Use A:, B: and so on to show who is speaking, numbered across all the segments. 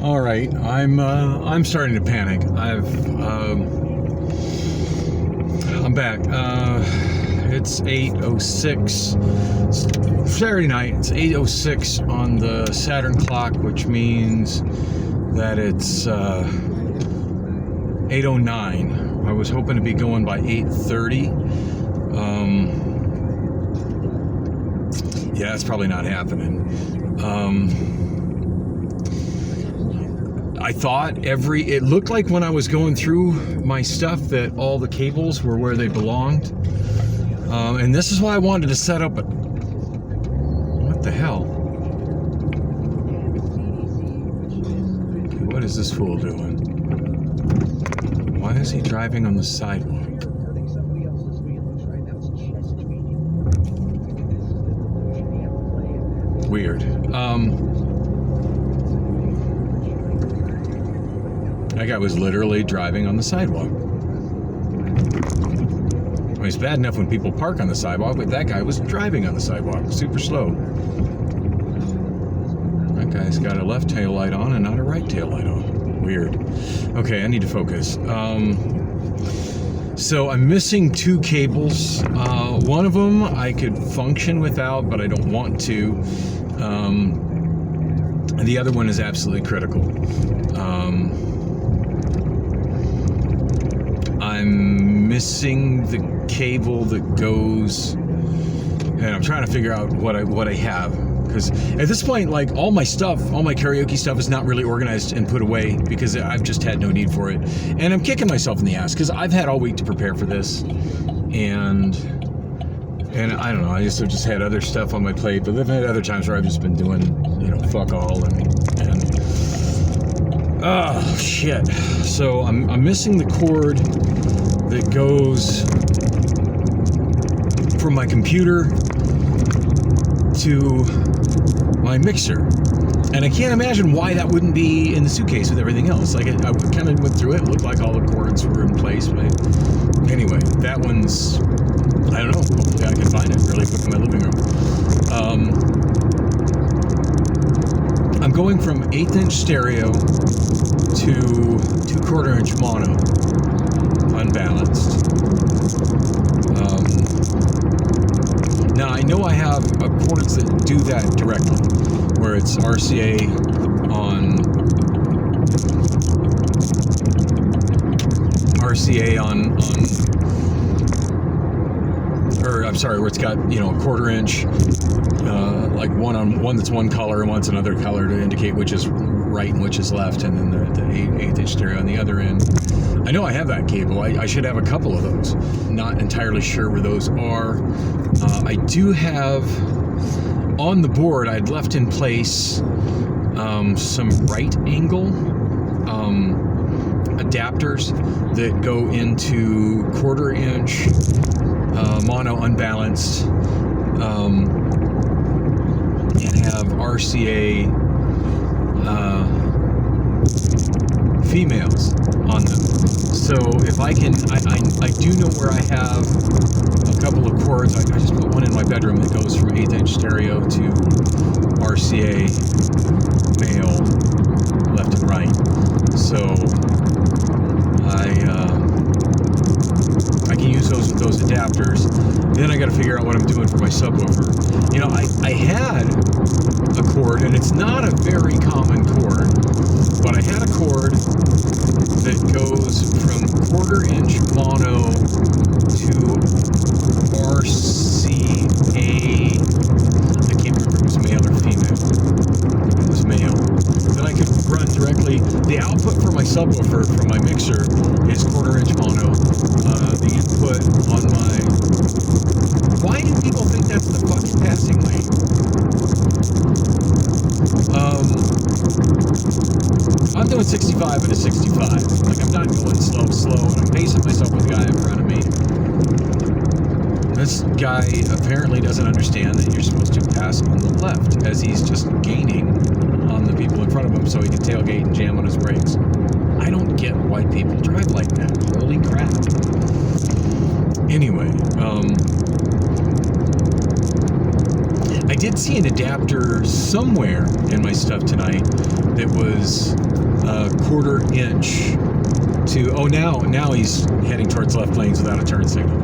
A: All right, I'm starting to panic. I'm back. It's 8:06 Saturday night. It's 8:06 on the Saturn clock, which means that it's 8:09. I was hoping to be going by 8:30. Yeah, that's probably not happening. I thought it looked like when I was going through my stuff that all the cables were where they belonged. And this is why I wanted to set up what the hell? Okay, what is this fool doing? Why is he driving on the sidewalk? Weird. That guy was literally driving on the sidewalk. I mean, it's bad enough when people park on the sidewalk, but that guy was driving on the sidewalk, super slow. That guy's got a left tail light on and not a right tail light on. Weird. Okay, I need to focus. So I'm missing two cables. One of them I could function without, but I don't want to. And the other one is absolutely critical. I'm missing the cable that goes, and I'm trying to figure out what I have, because at this point, like, all my karaoke stuff is not really organized and put away because I've just had no need for it, and I'm kicking myself in the ass because I've had all week to prepare for this, and I don't know, I've just had other stuff on my plate, but I've had other times where I've just been doing, fuck all, and oh shit. So I'm missing the cord that goes from my computer to my mixer. And I can't imagine why that wouldn't be in the suitcase with everything else. Like, I kind of went through it, looked like all the cords were in place. But anyway, that one's, I don't know, hopefully I can find it really quick in my living room. I'm going from 1/8" stereo to 2/4" mono, unbalanced. Now I know I have cords that do that directly, where it's RCA on or I'm sorry, where it's got, a 1/4", like one that's one color and one's another color to indicate which is right and which is left, and then the 1/8" stereo on the other end. I know I have that cable. I should have a couple of those. Not entirely sure where those are. I do have on the board, I'd left in place some right angle adapters that go into 1/4" mono unbalanced, and have RCA females on them. So if I can, I do know where I have a couple of cords. I just put one in my bedroom that goes from 1/8" stereo to RCA male, left and right. So I can use those with those adapters. Then I got to figure out what I'm doing for my subwoofer. I had a cord, and it's not a very common cord, but I had a cord that goes from 1/4" mono to RCA. I can't remember if it was male or female. It was male. Then I could run directly. The output for my subwoofer from my mixer is 1/4" mono. The input on my... Why do people think that's the fucking passing lane? I'm doing 65 at a 65. Like, I'm not going slow, and I'm pacing myself with the guy in front of me. This guy apparently doesn't understand that you're supposed to pass on the left, as he's just gaining on the people in front of him so he can tailgate and jam on his brakes. I don't get why people drive like that. Holy crap. Anyway, I did see an adapter somewhere in my stuff tonight that was a 1/4 inch to, oh, now he's heading towards left lanes without a turn signal.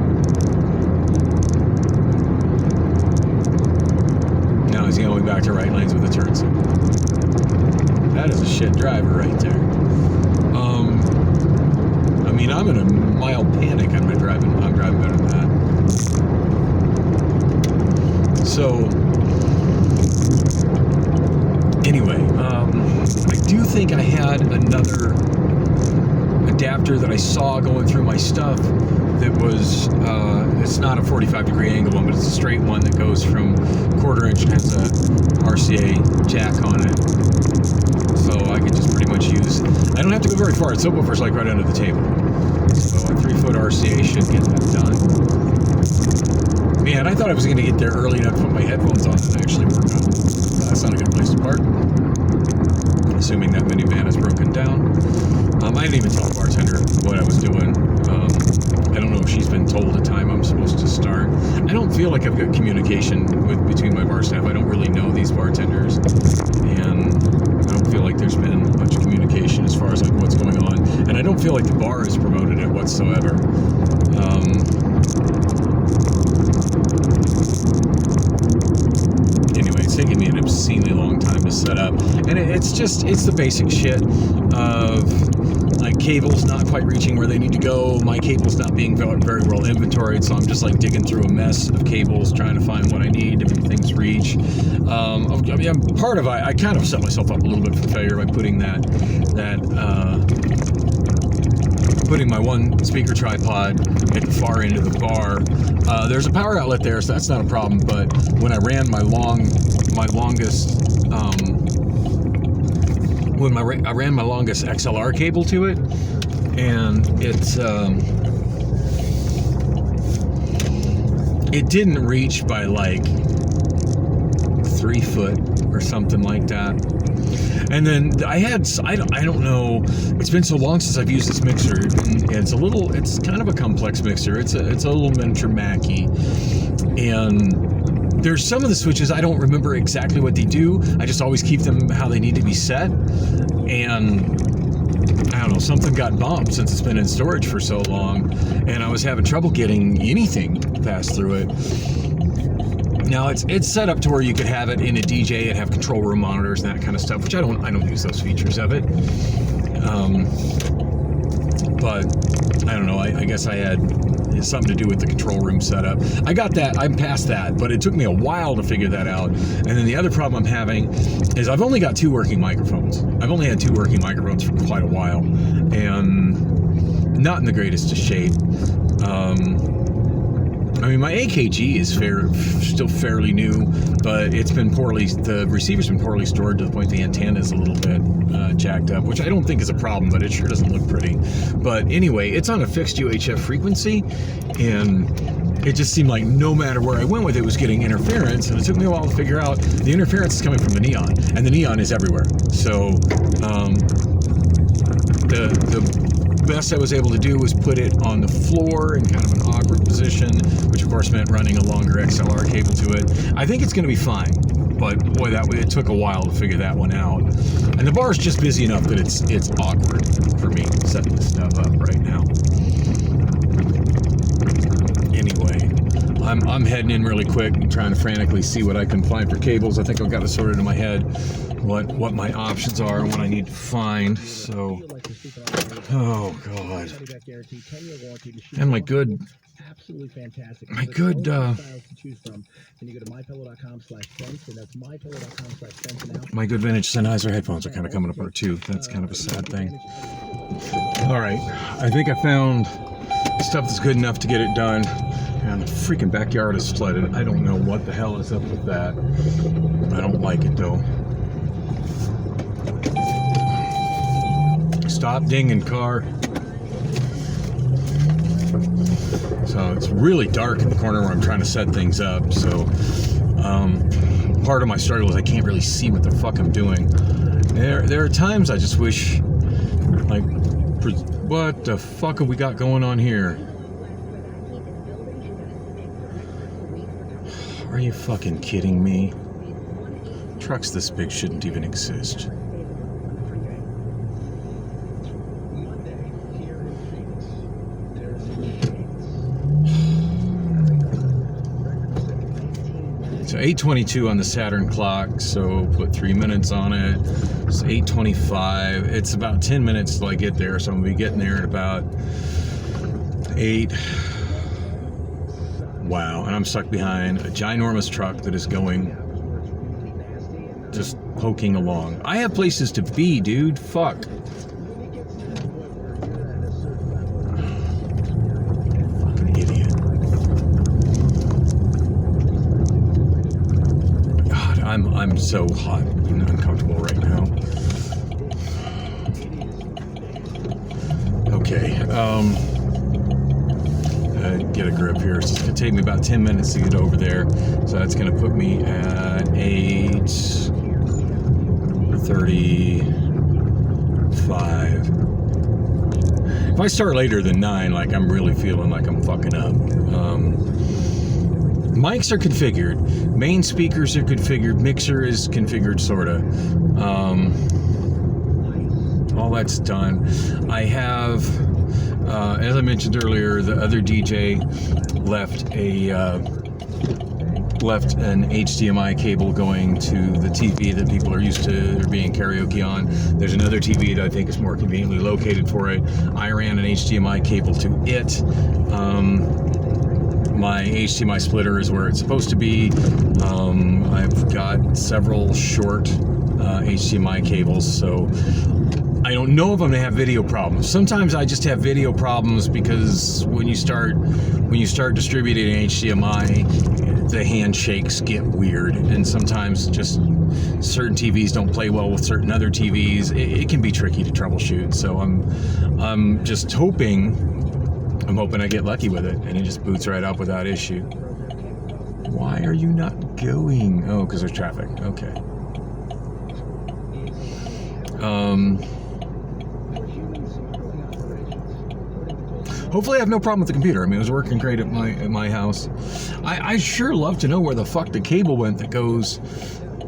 A: Now he's going back to right lanes with a turn signal. That is a shit driver right there. I mean, I'm in a mild panic on my driving. I'm driving better than that. So, anyway, I do think I had another adapter that I saw going through my stuff that was, it's not a 45-degree angle one, but it's a straight one that goes from 1/4 inch and has a RCA jack on it. So I could just pretty much use, I don't have to go very far. It's subwoofer's like right under the table. So a 3-foot RCA should get that done. Man, I thought I was going to get there early enough to put my headphones on and actually work on it. That's not a good place to park. Assuming that minivan is broken down. I didn't even tell the bartender what I was doing. I don't know if she's been told the time I'm supposed to start. I don't feel like I've got communication between my bar staff. I don't really know these bartenders. And I don't feel like there's been much communication as far as like what's going on. And I don't feel like the bar has promoted it whatsoever. Anyway, it's taking me an obscenely long time to set up. And it's the basic shit of like cables not quite reaching where they need to go, my cables not being very well inventoried, so I'm just like digging through a mess of cables trying to find what I need to make things reach. I mean, part of I kind of set myself up a little bit for failure by putting putting my one speaker tripod at the far end of the bar. There's a power outlet there, so that's not a problem, but when I ran I ran my longest XLR cable to it, and it didn't reach by like 3 foot or something like that. And then I don't know, it's been so long since I've used this mixer, and it's kind of a complex mixer. It's a little miniature Mackie, and there's some of the switches I don't remember exactly what they do. I just always keep them how they need to be set. And I don't know, something got bumped since it's been in storage for so long, and I was having trouble getting anything passed through it. Now it's set up to where you could have it in a DJ and have control room monitors and that kind of stuff, which I don't use those features of it. But I don't know, I guess I had something to do with the control room setup. I got that, I'm past that, but it took me a while to figure that out. And then the other problem I'm having is I've only got 2 working microphones. I've only had 2 working microphones for quite a while, and not in the greatest of shape. I mean, my AKG is still fairly new, but the receiver's been poorly stored to the point the antenna is a little bit jacked up, which I don't think is a problem, but it sure doesn't look pretty. But anyway, it's on a fixed UHF frequency, and it just seemed like no matter where I went with it was getting interference, and it took me a while to figure out the interference is coming from the neon, and the neon is everywhere. So the best I was able to do was put it on the floor in kind of an awkward position, which of course meant running a longer XLR cable to it. I think it's going to be fine, but boy, it took a while to figure that one out. And the bar's just busy enough that it's awkward for me setting this stuff up right now. Anyway, I'm heading in really quick and trying to frantically see what I can find for cables. I think I've got it sorted in my head what my options are and what I need to find. So, oh god, and my good vintage Sennheiser headphones are kind of coming apart too. That's kind of a sad thing. All right, I think I found stuff that's good enough to get it done. And the freaking backyard is flooded. I don't know what the hell is up with that. I don't like it though. Stop dinging, car. So it's really dark in the corner where I'm trying to set things up. So part of my struggle is I can't really see what the fuck I'm doing. There are times I just wish, like, what the fuck have we got going on here? Are you fucking kidding me? Trucks this big shouldn't even exist. So 8:22 on the Saturn clock, so put 3 minutes on it. It's 8:25. It's about 10 minutes till I get there, so I'm gonna be getting there at about 8. Wow, and I'm stuck behind a ginormous truck that is going, just poking along. I have places to be, dude. Fuck. Fucking idiot. God, I'm so hot and uncomfortable right now. Okay, get a grip here. So it's gonna take me about 10 minutes to get over there. So that's gonna put me at 8:35. If I start later than 9, like I'm really feeling like I'm fucking up. Mics are configured. Main speakers are configured. Mixer is configured, sorta. All that's done. I have, as I mentioned earlier, the other DJ left an HDMI cable going to the TV that people are used to being karaoke on. There's another TV that I think is more conveniently located for it. I ran an HDMI cable to it. My HDMI splitter is where it's supposed to be. I've got several short HDMI cables, so I don't know if I'm gonna have video problems. Sometimes I just have video problems because when you start distributing HDMI, the handshakes get weird, and sometimes just certain TVs don't play well with certain other TVs. It can be tricky to troubleshoot. So I'm just hoping I get lucky with it and it just boots right up without issue. Why are you not going? Oh, because there's traffic. Okay. Hopefully I have no problem with the computer. I mean, it was working great at my house. I sure love to know where the fuck the cable went that goes.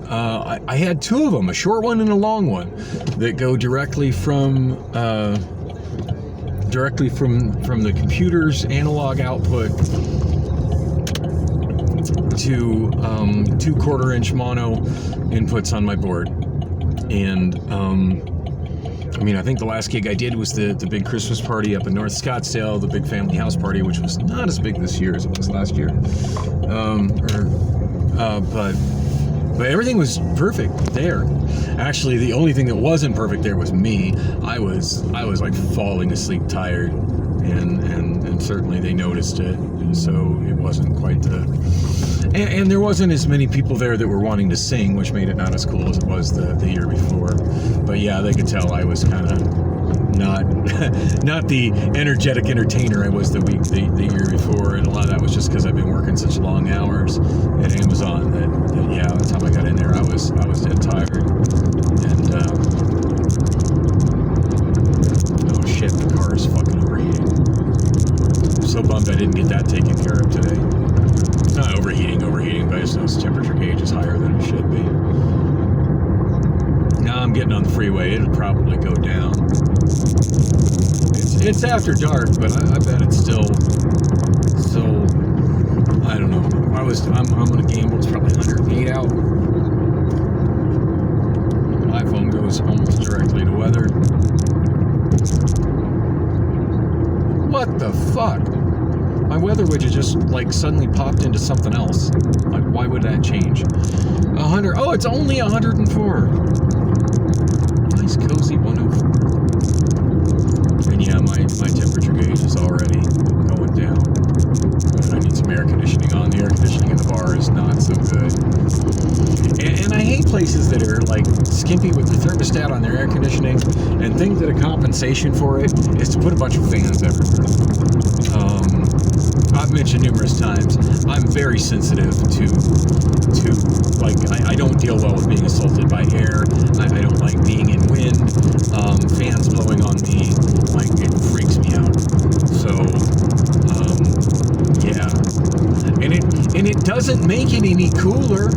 A: I had 2 of them, a short one and a long one, that go directly from the computer's analog output to 2 1/4-inch mono inputs on my board. And I mean, I think the last gig I did was the big Christmas party up in North Scottsdale, the big family house party, which was not as big this year as it was last year. But everything was perfect there. Actually, the only thing that wasn't perfect there was me. I was like falling asleep tired, and certainly they noticed it. So it wasn't quite and there wasn't as many people there that were wanting to sing, which made it not as cool as it was the year before. But yeah, they could tell I was kind of not the energetic entertainer I was the year before, and a lot of that was just because I've been working such long hours at Amazon that yeah, by the time I got in there, I was dead tired. And oh shit, the car is fucking overheating. I'm so bummed I didn't get that taken care of today. It's not overheating, but I just know its temperature gauge is higher than it should be. Now I'm getting on the freeway, it'll probably go down. It's after dark, but I bet it's still, I don't know. I'm gonna gamble, it's probably 108 out. My iPhone goes almost directly to weather. What the fuck? My weather widget just like suddenly popped into something else. Like, why would that change? 100. Oh, it's only 104. Nice cozy 104. And yeah, my temperature gauge is already going down. But I need some air conditioning on. The air conditioning in the bar is not so good. And I hate places that are like skimpy with the thermostat on their air conditioning and think that a compensation for it is to put a bunch of fans everywhere. I've mentioned numerous times, I'm very sensitive to like, I don't deal well with being assaulted by air. I don't like being in wind. Fans blowing on me, like, it freaks me out. So, yeah. And it doesn't make it any cooler.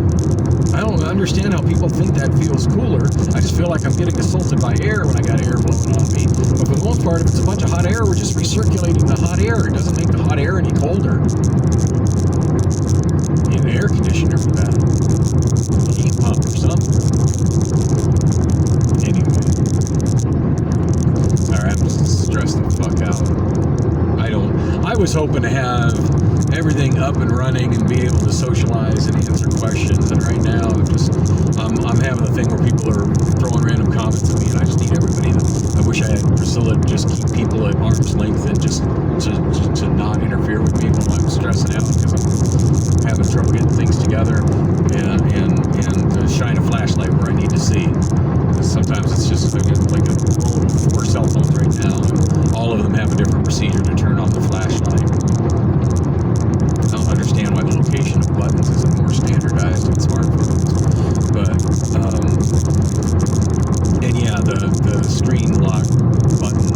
A: I don't understand how people think that feels cooler. I just feel like I'm getting assaulted by air when I got air blowing on me. But for the most part, if it's a bunch of hot air, we're just recirculating the hot air. It doesn't make the hot air any colder. You need an air conditioner for that. A heat pump or something. Anyway. Alright, I'm just stressed the fuck out. I was hoping to have everything up and running and be able to socialize and answer questions, and right now I'm having a thing where people are throwing random comments at me, and I just need everybody I wish I had Priscilla to just keep people at arm's length and just to not interfere with me while I'm stressing out, because I'm having trouble getting things together and shine a flashlight where I need to see. Sometimes it's just like a roll of 4 cell phones right now, and all of them have a different procedure to turn on the flashlight. I don't understand why the location of buttons isn't more standardized on smartphones. But, and yeah, the screen lock button,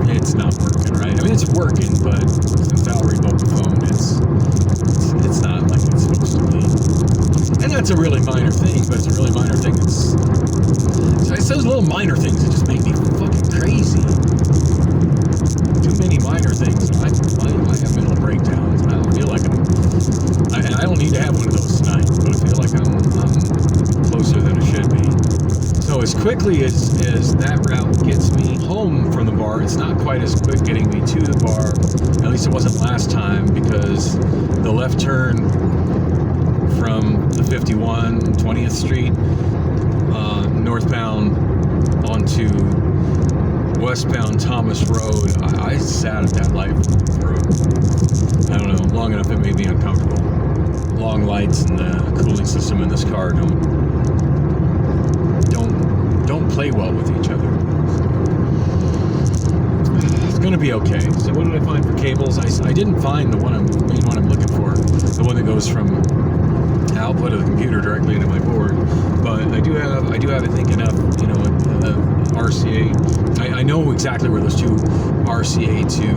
A: it's not working, right? I mean, it's working, but since Valerie Obamaphone, it's not like it's supposed to be. And that's a really minor thing, but it's a really minor thing. It's those little minor things that just make me fucking crazy. Too many minor things. I have mental breakdowns. I don't feel like I don't need to have one of those tonight, but I feel like I'm closer than I should be. So as quickly as that route gets me home from the bar, it's not quite as quick getting me to the bar. At least it wasn't last time, because the left turn from the 51 20th Street northbound onto westbound Thomas Road, I sat at that light for, I don't know, long enough it made me uncomfortable. Long lights and the cooling system in this car don't play well with each other. It's gonna be okay. So what did I find for cables? I didn't find the main one I'm looking for, the one that goes from output of the computer directly into my board, but I do have I think enough, RCA. I know exactly where those two RCA2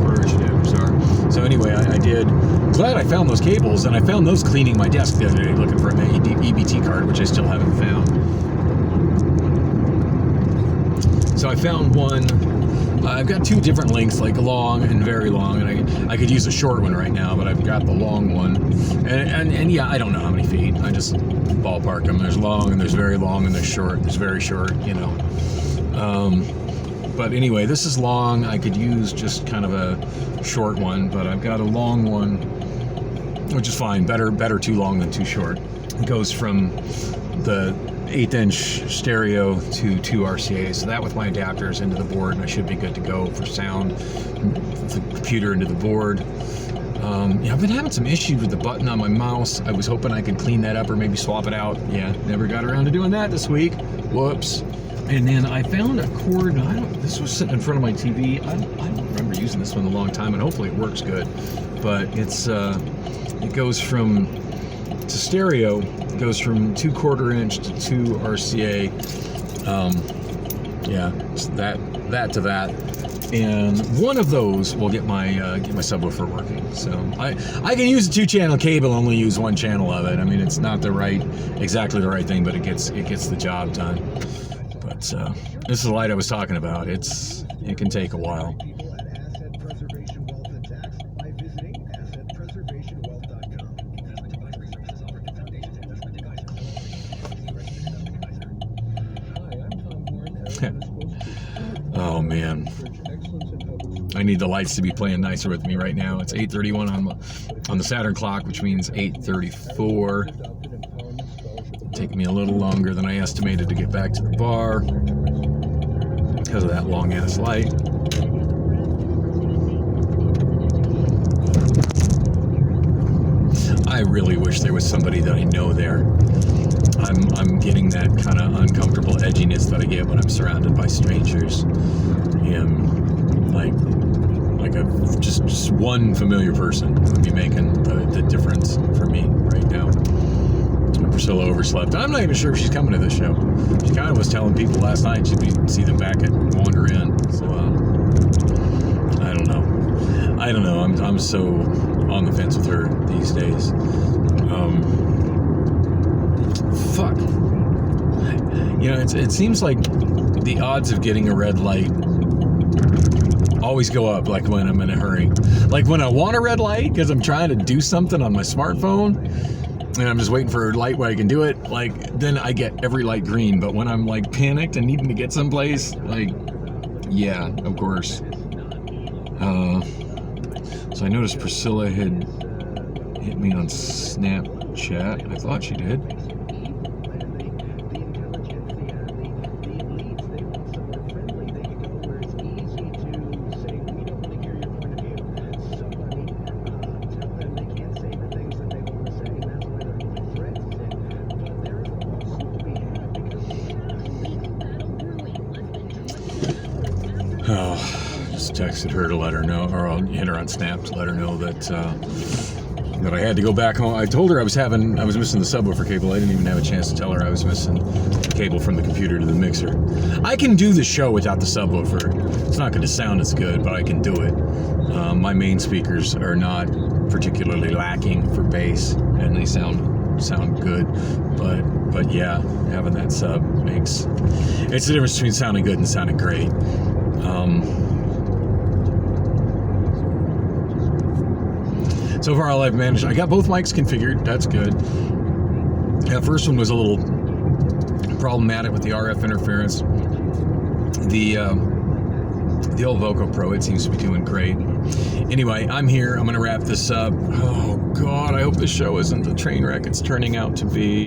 A: quarter inch adapters are. So anyway, I did. Glad I found those cables, and I found those cleaning my desk the other day looking for an EBT card, which I still haven't found. So I found one. I've got 2 different lengths, like long and very long, and I could use a short one right now, but I've got the long one. And yeah, I don't know how many feet. I just ballpark them. There's long, and there's very long, and there's short. There's very short, But anyway, this is long. I could use just kind of a short one, but I've got a long one, which is fine. Better too long than too short. It goes from the 1/8 inch stereo to 2 RCAs. So that with my adapters into the board, and I should be good to go for sound. The computer into the board. I've been having some issues with the button on my mouse. I was hoping I could clean that up or maybe swap it out. Yeah, never got around to doing that this week. Whoops. And then I found a cord. This was sitting in front of my TV. I don't remember using this one in a long time, and hopefully it works good. But it goes from to stereo. It goes from 2 1/4 inch to 2 RCA. Just that to that. And one of those will get my subwoofer working. So I can use a 2-channel cable, only use 1 channel of it. I mean, it's not exactly the right thing, but it gets the job done. But this is the light I was talking about. It can take a while. Oh man. I need the lights to be playing nicer with me right now. It's 8:31 on the Saturn clock, which means 8:34. It'll take me a little longer than I estimated to get back to the bar because of that long ass light. I really wish there was somebody that I know there. I'm getting that kind of uncomfortable edginess that I get when I'm surrounded by strangers, and like just one familiar person would be making the difference for me right now. Priscilla overslept. I'm not even sure if she's coming to this show. She kind of was telling people last night she'd see them back at Wander Inn. So I don't know. I'm so on the fence with her these days. Fuck. You know, it seems like the odds of getting a red light always go up, like when I'm in a hurry. Like when I want a red light because I'm trying to do something on my smartphone and I'm just waiting for a light where I can do it, like then I get every light green. But when I'm like panicked and needing to get someplace, like, yeah, of course. So I noticed Priscilla had hit me on Snapchat. I thought she did. Oh, just texted her to let her know, or I'll hit her on Snap to let her know that that I had to go back home. I told her I was missing the subwoofer cable. I didn't even have a chance to tell her I was missing the cable from the computer to the mixer. I can do the show without the subwoofer. It's not going to sound as good, but I can do it. My main speakers are not particularly lacking for bass, and they sound good. But yeah, having that sub it's the difference between sounding good and sounding great. So far all I've managed, I got both mics configured, that's good. That first one was a little problematic with the RF interference. The old Voco Pro, it seems to be doing great. Anyway, I'm here, I'm gonna wrap this up. Oh God, I hope this show isn't the train wreck it's turning out to be.